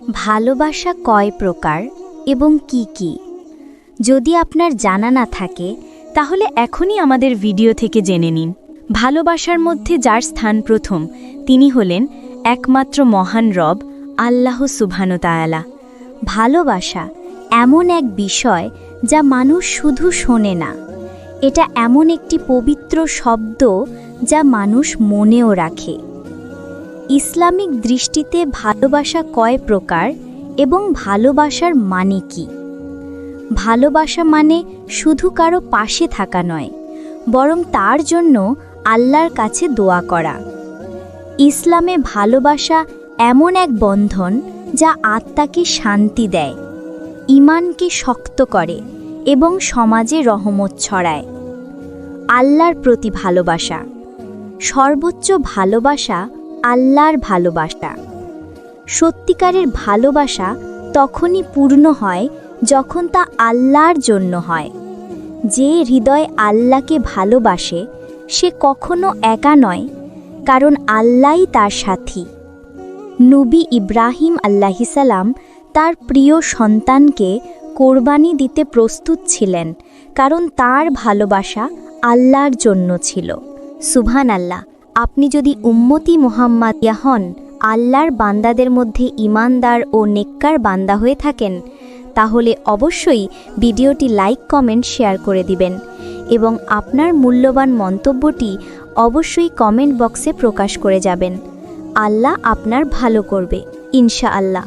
ভালোবাসা কয় প্রকার এবং কি কি? যদি আপনার জানা না থাকে তাহলে এখনই আমাদের ভিডিও থেকে জেনে নিন। ভালোবাসার মধ্যে যার স্থান প্রথম তিনি হলেন একমাত্র মহান রব আল্লাহ সুবহান তাআলা। ভালোবাসা এমন এক বিষয় যা মানুষ শুধু শোনে না, এটা এমন একটি পবিত্র শব্দ যা মানুষ মনেও রাখে। ইসলামিক দৃষ্টিতে ভালোবাসা কয় প্রকার এবং ভালোবাসার মানে কি? ভালোবাসা মানে শুধু কারো পাশে থাকা নয়, বরং তার জন্য আল্লাহর কাছে দোয়া করা। ইসলামে ভালোবাসা এমন এক বন্ধন যা আত্মাকে শান্তি দেয়, ঈমানকে শক্ত করে এবং সমাজে রহমত ছড়ায়। আল্লাহর প্রতি ভালোবাসা, সর্বোচ্চ ভালোবাসা আল্লাহর ভালোবাসা। সত্যিকারের ভালোবাসা তখনই পূর্ণ হয় যখন তা আল্লাহর জন্য হয়। যে হৃদয় আল্লাহকে ভালোবাসে সে কখনো একা নয়, কারণ আল্লাহই তার সাথী। নবী ইব্রাহিম আলাইহিসসালাম তার প্রিয় সন্তানকে কোরবানি দিতে প্রস্তুত ছিলেন, কারণ তার ভালোবাসা আল্লাহর জন্য ছিল। সুবহানাল্লাহ। আপনি যদি উম্মতি মুহাম্মাদিয়া হন, আল্লাহর বান্দাদের মধ্যে ঈমানদার ও নেককার বান্দা হয়ে থাকেন, তাহলে অবশ্যই ভিডিওটি লাইক, কমেন্ট, শেয়ার করে দিবেন এবং আপনার মূল্যবান মন্তব্যটি অবশ্যই কমেন্ট বক্সে প্রকাশ করে যাবেন। আল্লাহ আপনার ভালো করবে ইনশাআল্লাহ।